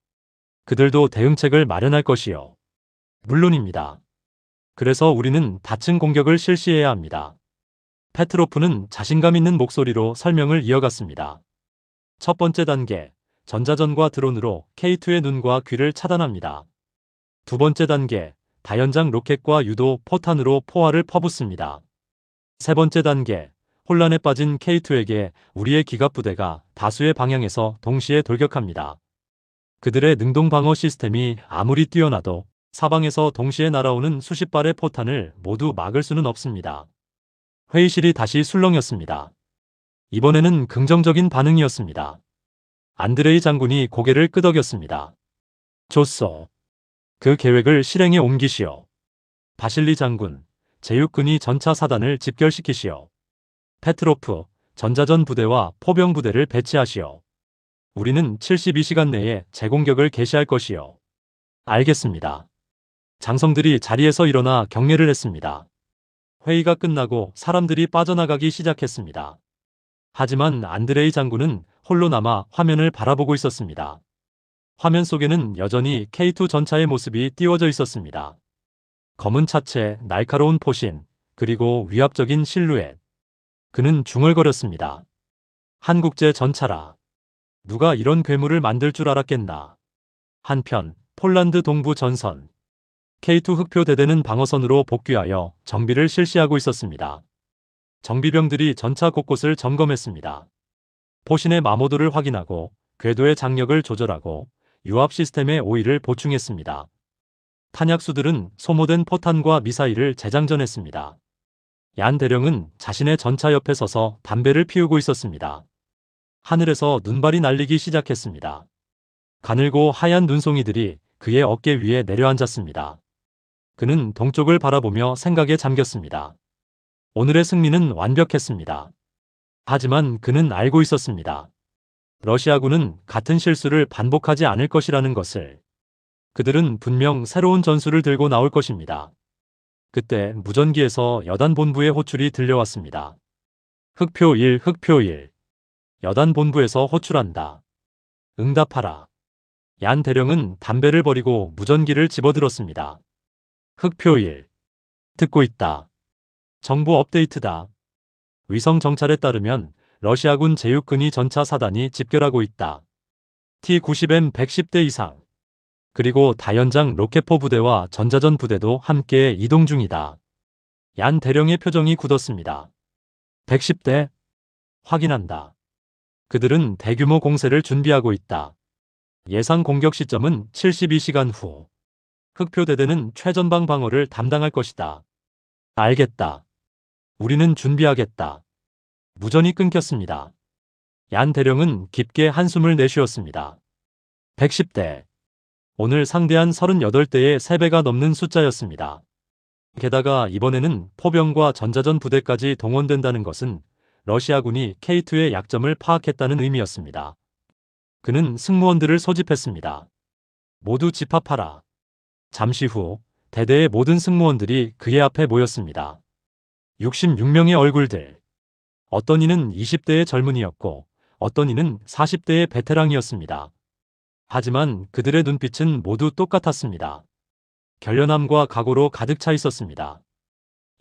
그들도 대응책을 마련할 것이요. 물론입니다. 그래서 우리는 다층 공격을 실시해야 합니다. 페트로프는 자신감 있는 목소리로 설명을 이어갔습니다. 첫 번째 단계, 전자전과 드론으로 K2의 눈과 귀를 차단합니다. 두 번째 단계, 다연장 로켓과 유도 포탄으로 포화를 퍼붓습니다. 세 번째 단계, 혼란에 빠진 K2에게 우리의 기갑부대가 다수의 방향에서 동시에 돌격합니다. 그들의 능동방어 시스템이 아무리 뛰어나도 사방에서 동시에 날아오는 수십 발의 포탄을 모두 막을 수는 없습니다. 회의실이 다시 술렁였습니다. 이번에는 긍정적인 반응이었습니다. 안드레이 장군이 고개를 끄덕였습니다. 좋소. 그 계획을 실행에 옮기시오. 바실리 장군, 제육군이 전차 사단을 집결시키시오. 페트로프, 전자전 부대와 포병 부대를 배치하시오. 우리는 72시간 내에 재공격을 개시할 것이요. 알겠습니다. 장성들이 자리에서 일어나 경례를 했습니다. 회의가 끝나고 사람들이 빠져나가기 시작했습니다. 하지만 안드레이 장군은 홀로 남아 화면을 바라보고 있었습니다. 화면 속에는 여전히 K2 전차의 모습이 띄워져 있었습니다. 검은 차체, 날카로운 포신, 그리고 위압적인 실루엣. 그는 중얼거렸습니다. 한국제 전차라. 누가 이런 괴물을 만들 줄 알았겠나. 한편 폴란드 동부 전선. K2 흑표 대대는 방어선으로 복귀하여 정비를 실시하고 있었습니다. 정비병들이 전차 곳곳을 점검했습니다. 포신의 마모도를 확인하고 궤도의 장력을 조절하고 유압 시스템의 오일을 보충했습니다. 탄약수들은 소모된 포탄과 미사일을 재장전했습니다. 얀 대령은 자신의 전차 옆에 서서 담배를 피우고 있었습니다. 하늘에서 눈발이 날리기 시작했습니다. 가늘고 하얀 눈송이들이 그의 어깨 위에 내려앉았습니다. 그는 동쪽을 바라보며 생각에 잠겼습니다. 오늘의 승리는 완벽했습니다. 하지만 그는 알고 있었습니다. 러시아군은 같은 실수를 반복하지 않을 것이라는 것을. 그들은 분명 새로운 전술을 들고 나올 것입니다. 그때 무전기에서 여단 본부의 호출이 들려왔습니다. 흑표 1, 흑표 1. 여단 본부에서 호출한다. 응답하라. 얀 대령은 담배를 버리고 무전기를 집어들었습니다. 흑표 1. 듣고 있다. 정보 업데이트다. 위성 정찰에 따르면 러시아군 제육근위 전차 사단이 집결하고 있다. T-90M 110대 이상. 그리고 다연장 로켓포 부대와 전자전 부대도 함께 이동 중이다. 얀 대령의 표정이 굳었습니다. 110대? 확인한다. 그들은 대규모 공세를 준비하고 있다. 예상 공격 시점은 72시간 후. 흑표대대는 최전방 방어를 담당할 것이다. 알겠다. 우리는 준비하겠다. 무전이 끊겼습니다. 얀 대령은 깊게 한숨을 내쉬었습니다. 110대. 오늘 상대한 38대의 3배가 넘는 숫자였습니다. 게다가 이번에는 포병과 전자전 부대까지 동원된다는 것은 러시아군이 K2의 약점을 파악했다는 의미였습니다. 그는 승무원들을 소집했습니다. 모두 집합하라. 잠시 후 대대의 모든 승무원들이 그의 앞에 모였습니다. 66명의 얼굴들. 어떤 이는 20대의 젊은이였고 어떤 이는 40대의 베테랑이었습니다. 하지만 그들의 눈빛은 모두 똑같았습니다. 결연함과 각오로 가득 차 있었습니다.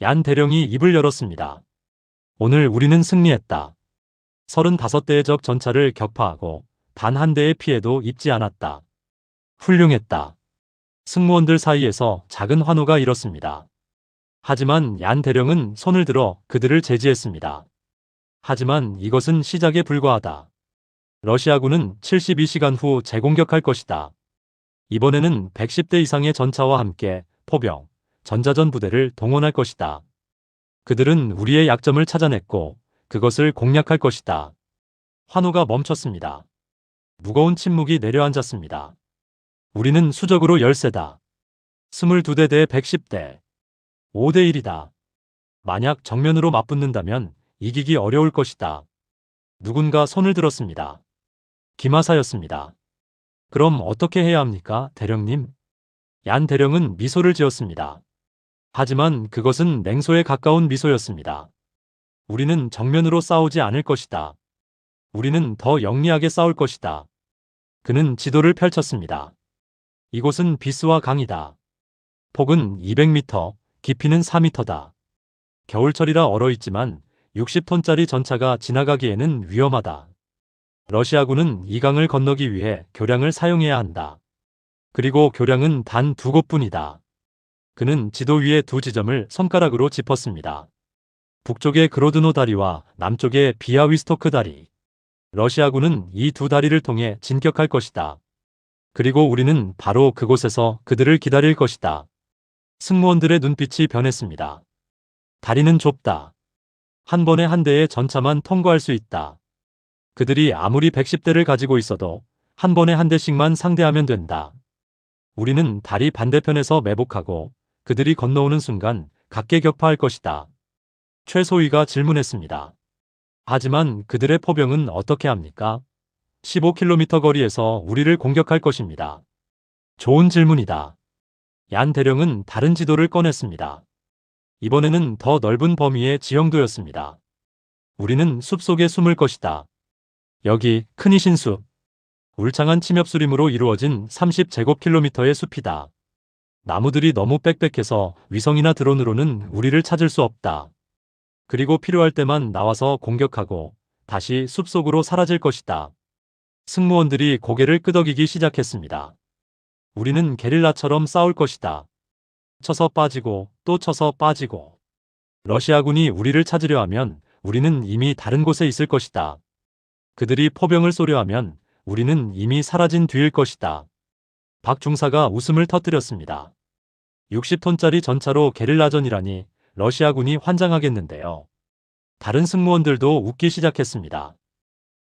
얀 대령이 입을 열었습니다. 오늘 우리는 승리했다. 35대의 적 전차를 격파하고 단 한 대의 피해도 입지 않았다. 훌륭했다. 승무원들 사이에서 작은 환호가 일었습니다. 하지만 얀 대령은 손을 들어 그들을 제지했습니다. 하지만 이것은 시작에 불과하다. 러시아군은 72시간 후 재공격할 것이다. 이번에는 110대 이상의 전차와 함께 포병, 전자전 부대를 동원할 것이다. 그들은 우리의 약점을 찾아냈고 그것을 공략할 것이다. 환호가 멈췄습니다. 무거운 침묵이 내려앉았습니다. 우리는 수적으로 열세다. 22대 대 110대. 5대 1이다. 만약 정면으로 맞붙는다면 이기기 어려울 것이다. 누군가 손을 들었습니다. 김하사였습니다. 그럼 어떻게 해야 합니까, 대령님? 얀 대령은 미소를 지었습니다. 하지만 그것은 냉소에 가까운 미소였습니다. 우리는 정면으로 싸우지 않을 것이다. 우리는 더 영리하게 싸울 것이다. 그는 지도를 펼쳤습니다. 이곳은 비스와 강이다. 폭은 200m, 깊이는 4m다. 겨울철이라 얼어있지만 60톤짜리 전차가 지나가기에는 위험하다. 러시아군은 이 강을 건너기 위해 교량을 사용해야 한다. 그리고 교량은 단 2곳뿐이다. 그는 지도 위에 두 지점을 손가락으로 짚었습니다. 북쪽의 그로드노 다리와 남쪽의 비아위스토크 다리. 러시아군은 이 두 다리를 통해 진격할 것이다. 그리고 우리는 바로 그곳에서 그들을 기다릴 것이다. 승무원들의 눈빛이 변했습니다. 다리는 좁다. 한 번에 한 대의 전차만 통과할 수 있다. 그들이 아무리 110대를 가지고 있어도 한 번에 한 대씩만 상대하면 된다. 우리는 다리 반대편에서 매복하고 그들이 건너오는 순간 각계 격파할 것이다. 최소위가 질문했습니다. 하지만 그들의 포병은 어떻게 합니까? 15km 거리에서 우리를 공격할 것입니다. 좋은 질문이다. 얀 대령은 다른 지도를 꺼냈습니다. 이번에는 더 넓은 범위의 지형도였습니다. 우리는 숲속에 숨을 것이다. 여기 크니신 숲. 울창한 침엽수림으로 이루어진 30제곱킬로미터의 숲이다. 나무들이 너무 빽빽해서 위성이나 드론으로는 우리를 찾을 수 없다. 그리고 필요할 때만 나와서 공격하고 다시 숲속으로 사라질 것이다. 승무원들이 고개를 끄덕이기 시작했습니다. 우리는 게릴라처럼 싸울 것이다. 쳐서 빠지고 또 쳐서 빠지고. 러시아군이 우리를 찾으려 하면 우리는 이미 다른 곳에 있을 것이다. 그들이 포병을 쏘려 하면 우리는 이미 사라진 뒤일 것이다. 박 중사가 웃음을 터뜨렸습니다. 60톤짜리 전차로 게릴라전이라니 러시아군이 환장하겠는데요. 다른 승무원들도 웃기 시작했습니다.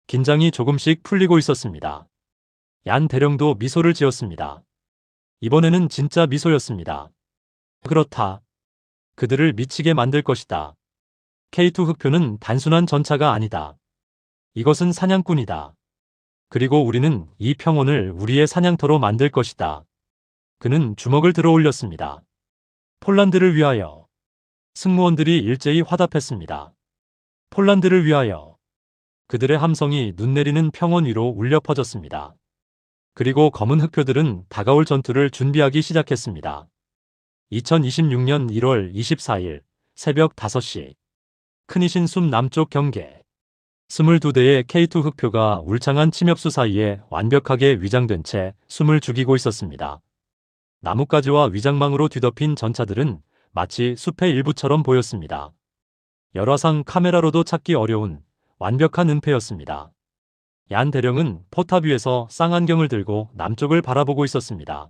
긴장이 조금씩 풀리고 있었습니다. 얀 대령도 미소를 지었습니다. 이번에는 진짜 미소였습니다. 그렇다. 그들을 미치게 만들 것이다. K2 흑표는 단순한 전차가 아니다. 이것은 사냥꾼이다. 그리고 우리는 이 평원을 우리의 사냥터로 만들 것이다. 그는 주먹을 들어 올렸습니다. 폴란드를 위하여. 승무원들이 일제히 화답했습니다. 폴란드를 위하여. 그들의 함성이 눈 내리는 평원 위로 울려 퍼졌습니다. 그리고 검은 흑표들은 다가올 전투를 준비하기 시작했습니다. 2026년 1월 24일 새벽 5시 크니신 숲 남쪽 경계 22대의 K2 흑표가 울창한 침엽수 사이에 완벽하게 위장된 채 숨을 죽이고 있었습니다. 나뭇가지와 위장망으로 뒤덮인 전차들은 마치 숲의 일부처럼 보였습니다. 열화상 카메라로도 찾기 어려운 완벽한 은폐였습니다. 얀 대령은 포탑 위에서 쌍안경을 들고 남쪽을 바라보고 있었습니다.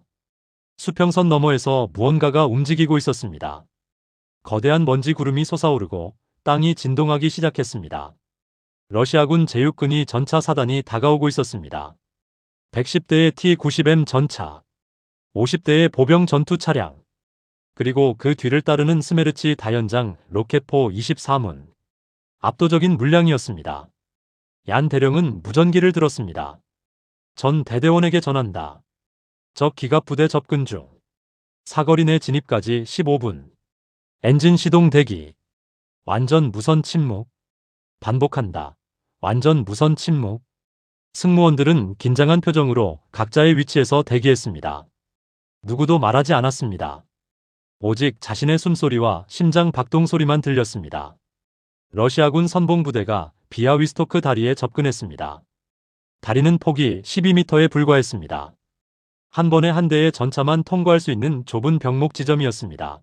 수평선 너머에서 무언가가 움직이고 있었습니다. 거대한 먼지 구름이 솟아오르고 땅이 진동하기 시작했습니다. 러시아군 제육근이 전차 사단이 다가오고 있었습니다. 110대의 T-90M 전차, 50대의 보병 전투 차량, 그리고 그 뒤를 따르는 스메르치 다연장 로켓포 24문. 압도적인 물량이었습니다. 얀 대령은 무전기를 들었습니다. 전 대대원에게 전한다. 적 기갑부대 접근 중. 사거리 내 진입까지 15분. 엔진 시동 대기. 완전 무선 침묵. 반복한다. 완전 무선 침묵. 승무원들은 긴장한 표정으로 각자의 위치에서 대기했습니다. 누구도 말하지 않았습니다. 오직 자신의 숨소리와 심장 박동 소리만 들렸습니다. 러시아군 선봉부대가 비아위스토크 다리에 접근했습니다. 다리는 폭이 12m에 불과했습니다. 한 번에 한 대의 전차만 통과할 수 있는 좁은 병목 지점이었습니다.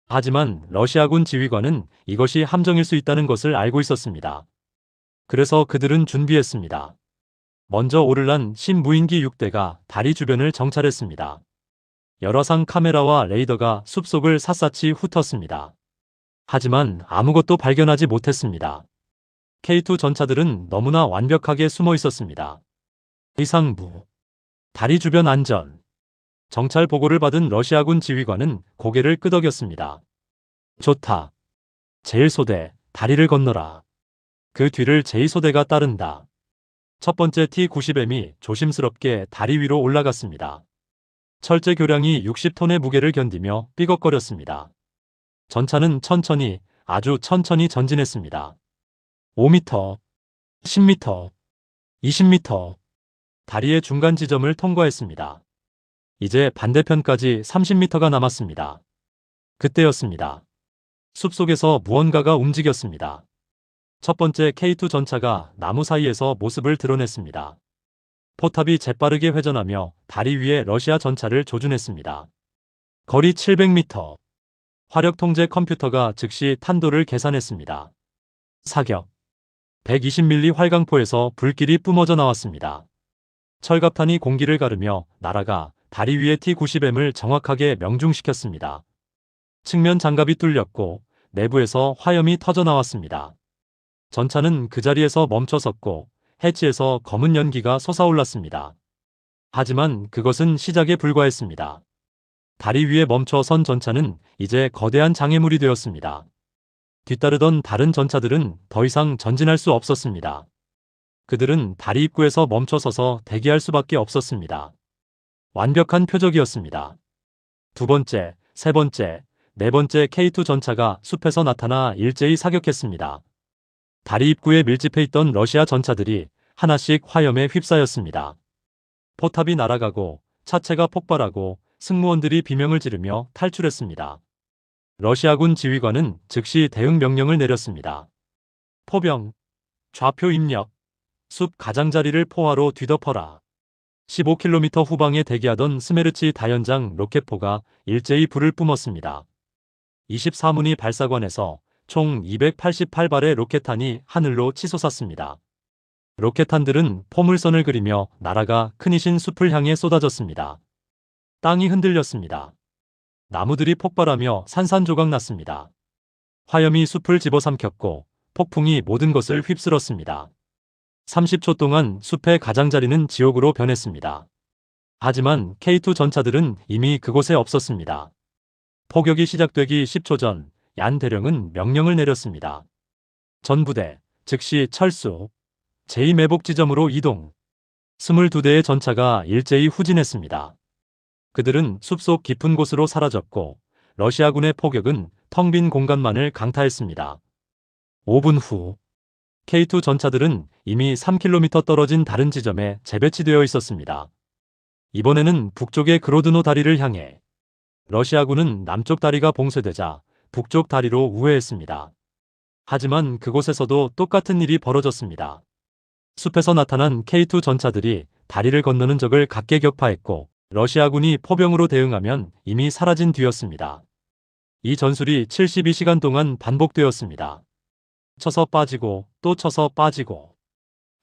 하지만 러시아군 지휘관은 이것이 함정일 수 있다는 것을 알고 있었습니다. 그래서 그들은 준비했습니다. 먼저 오를란 신무인기 6대가 다리 주변을 정찰했습니다. 열화상 카메라와 레이더가 숲속을 샅샅이 훑었습니다. 하지만 아무것도 발견하지 못했습니다. K2 전차들은 너무나 완벽하게 숨어 있었습니다. 의상부. 다리 주변 안전. 정찰 보고를 받은 러시아군 지휘관은 고개를 끄덕였습니다. 좋다. 제1소대, 다리를 건너라. 그 뒤를 제2소대가 따른다. 첫 번째 T-90M이 조심스럽게 다리 위로 올라갔습니다. 철제 교량이 60톤의 무게를 견디며 삐걱거렸습니다. 전차는 천천히, 아주 천천히 전진했습니다. 5m, 10m, 20m. 다리의 중간 지점을 통과했습니다. 이제 반대편까지 30m가 남았습니다. 그때였습니다. 숲속에서 무언가가 움직였습니다. 첫 번째 K2 전차가 나무 사이에서 모습을 드러냈습니다. 포탑이 재빠르게 회전하며 다리 위에 러시아 전차를 조준했습니다. 거리 700m. 화력 통제 컴퓨터가 즉시 탄도를 계산했습니다. 사격. 120mm 활강포에서 불길이 뿜어져 나왔습니다. 철갑탄이 공기를 가르며 날아가 다리 위의 T-90M을 정확하게 명중시켰습니다. 측면 장갑이 뚫렸고 내부에서 화염이 터져 나왔습니다. 전차는 그 자리에서 멈춰섰고 해치에서 검은 연기가 솟아올랐습니다. 하지만 그것은 시작에 불과했습니다. 다리 위에 멈춰 선 전차는 이제 거대한 장애물이 되었습니다. 뒤따르던 다른 전차들은 더 이상 전진할 수 없었습니다. 그들은 다리 입구에서 멈춰서서 대기할 수밖에 없었습니다. 완벽한 표적이었습니다. 두 번째, 세 번째, 네 번째 K2 전차가 숲에서 나타나 일제히 사격했습니다. 다리 입구에 밀집해 있던 러시아 전차들이 하나씩 화염에 휩싸였습니다. 포탑이 날아가고 차체가 폭발하고 승무원들이 비명을 지르며 탈출했습니다. 러시아군 지휘관은 즉시 대응 명령을 내렸습니다. 포병, 좌표 입력, 숲 가장자리를 포화로 뒤덮어라. 15km 후방에 대기하던 스메르치 다연장 로켓포가 일제히 불을 뿜었습니다. 24문이 발사관에서 총 288발의 로켓탄이 하늘로 치솟았습니다. 로켓탄들은 포물선을 그리며 날아가 크니신 숲을 향해 쏟아졌습니다. 땅이 흔들렸습니다. 나무들이 폭발하며 산산조각 났습니다. 화염이 숲을 집어삼켰고 폭풍이 모든 것을 휩쓸었습니다. 30초 동안 숲의 가장자리는 지옥으로 변했습니다. 하지만 K2 전차들은 이미 그곳에 없었습니다. 포격이 시작되기 10초 전 얀 대령은 명령을 내렸습니다. 전부대, 즉시 철수, 제2매복 지점으로 이동. 22대의 전차가 일제히 후진했습니다. 그들은 숲속 깊은 곳으로 사라졌고 러시아군의 포격은 텅 빈 공간만을 강타했습니다. 5분 후 K2 전차들은 이미 3km 떨어진 다른 지점에 재배치되어 있었습니다. 이번에는 북쪽의 그로드노 다리를 향해 러시아군은 남쪽 다리가 봉쇄되자 북쪽 다리로 우회했습니다. 하지만 그곳에서도 똑같은 일이 벌어졌습니다. 숲에서 나타난 K2 전차들이 다리를 건너는 적을 각계격파했고 러시아군이 포병으로 대응하면 이미 사라진 뒤였습니다. 이 전술이 72시간 동안 반복되었습니다. 쳐서 빠지고 또 쳐서 빠지고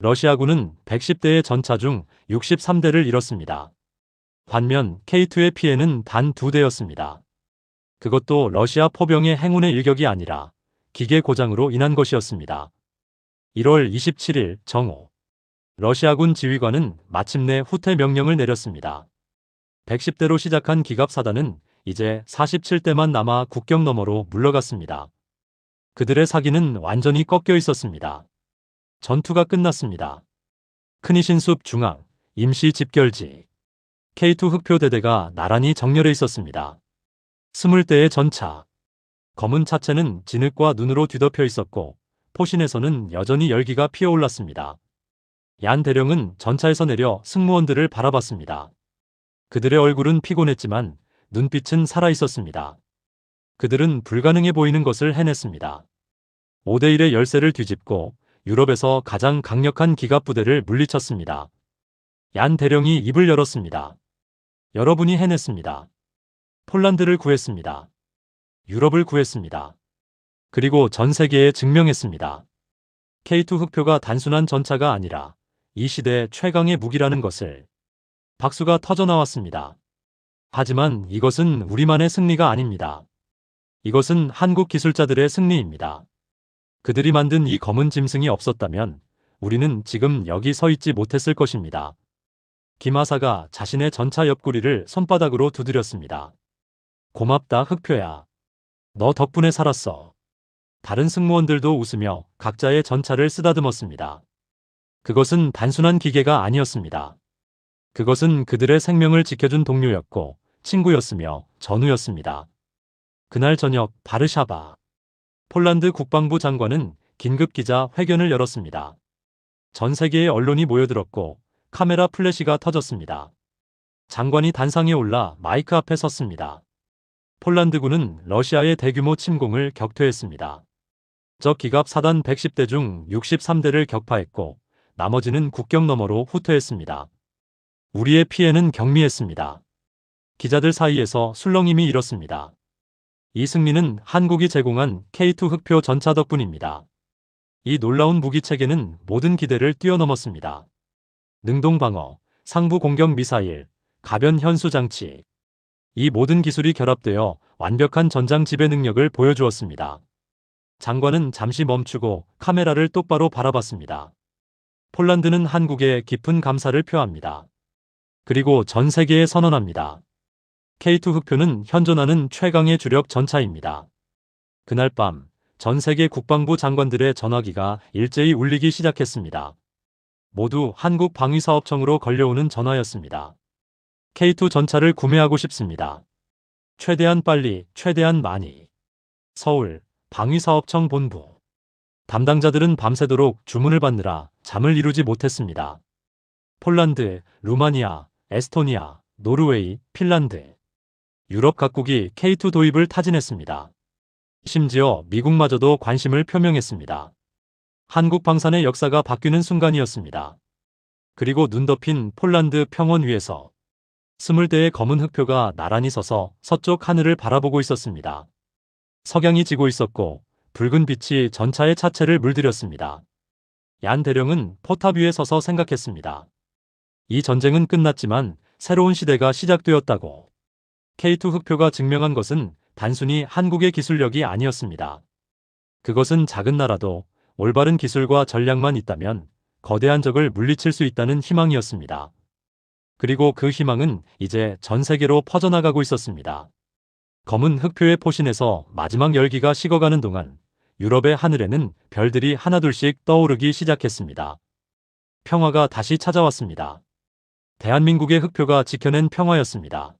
러시아군은 110대의 전차 중 63대를 잃었습니다. 반면 K2의 피해는 단 2대였습니다. 그것도 러시아 포병의 행운의 일격이 아니라 기계 고장으로 인한 것이었습니다. 1월 27일 정오 러시아군 지휘관은 마침내 후퇴 명령을 내렸습니다. 110대로 시작한 기갑사단은 이제 47대만 남아 국경 너머로 물러갔습니다. 그들의 사기는 완전히 꺾여 있었습니다. 전투가 끝났습니다. 크니신숲 중앙 임시 집결지 K2 흑표대대가 나란히 정렬해 있었습니다. 20대의 전차 검은 차체는 진흙과 눈으로 뒤덮여 있었고 포신에서는 여전히 열기가 피어올랐습니다. 얀 대령은 전차에서 내려 승무원들을 바라봤습니다. 그들의 얼굴은 피곤했지만 눈빛은 살아있었습니다. 그들은 불가능해 보이는 것을 해냈습니다. 5대1의 열세를 뒤집고 유럽에서 가장 강력한 기갑부대를 물리쳤습니다. 얀 대령이 입을 열었습니다. 여러분이 해냈습니다. 폴란드를 구했습니다. 유럽을 구했습니다. 그리고 전 세계에 증명했습니다. K2 흑표가 단순한 전차가 아니라 이 시대 최강의 무기라는 것을. 박수가 터져나왔습니다. 하지만 이것은 우리만의 승리가 아닙니다. 이것은 한국 기술자들의 승리입니다. 그들이 만든 이 검은 짐승이 없었다면 우리는 지금 여기 서 있지 못했을 것입니다. 김하사가 자신의 전차 옆구리를 손바닥으로 두드렸습니다. 고맙다 흑표야. 너 덕분에 살았어. 다른 승무원들도 웃으며 각자의 전차를 쓰다듬었습니다. 그것은 단순한 기계가 아니었습니다. 그것은 그들의 생명을 지켜준 동료였고 친구였으며 전우였습니다. 그날 저녁 바르샤바. 폴란드 국방부 장관은 긴급 기자 회견을 열었습니다. 전 세계의 언론이 모여들었고 카메라 플래시가 터졌습니다. 장관이 단상에 올라 마이크 앞에 섰습니다. 폴란드군은 러시아의 대규모 침공을 격퇴했습니다. 적 기갑 사단 110대 중 63대를 격파했고 나머지는 국경 너머로 후퇴했습니다. 우리의 피해는 경미했습니다. 기자들 사이에서 술렁임이 일었습니다. 이 승리는 한국이 제공한 K2 흑표 전차 덕분입니다. 이 놀라운 무기 체계는 모든 기대를 뛰어넘었습니다. 능동방어, 상부 공격 미사일, 가변 현수 장치. 이 모든 기술이 결합되어 완벽한 전장 지배 능력을 보여주었습니다. 장관은 잠시 멈추고 카메라를 똑바로 바라봤습니다. 폴란드는 한국에 깊은 감사를 표합니다. 그리고 전 세계에 선언합니다. K2 흑표는 현존하는 최강의 주력 전차입니다. 그날 밤 전 세계 국방부 장관들의 전화기가 일제히 울리기 시작했습니다. 모두 한국 방위사업청으로 걸려오는 전화였습니다. K2 전차를 구매하고 싶습니다. 최대한 빨리, 최대한 많이. 서울 방위사업청 본부. 담당자들은 밤새도록 주문을 받느라 잠을 이루지 못했습니다. 폴란드, 루마니아, 에스토니아, 노르웨이, 핀란드. 유럽 각국이 K2 도입을 타진했습니다. 심지어 미국마저도 관심을 표명했습니다. 한국 방산의 역사가 바뀌는 순간이었습니다. 그리고 눈 덮인 폴란드 평원 위에서 20대의 검은 흑표가 나란히 서서 서쪽 하늘을 바라보고 있었습니다. 석양이 지고 있었고 붉은 빛이 전차의 차체를 물들였습니다. 얀 대령은 포탑 위에 서서 생각했습니다. 이 전쟁은 끝났지만 새로운 시대가 시작되었다고. K2 흑표가 증명한 것은 단순히 한국의 기술력이 아니었습니다. 그것은 작은 나라도 올바른 기술과 전략만 있다면 거대한 적을 물리칠 수 있다는 희망이었습니다. 그리고 그 희망은 이제 전 세계로 퍼져나가고 있었습니다. 검은 흑표의 포신에서 마지막 열기가 식어가는 동안 유럽의 하늘에는 별들이 하나둘씩 떠오르기 시작했습니다. 평화가 다시 찾아왔습니다. 대한민국의 흑표가 지켜낸 평화였습니다.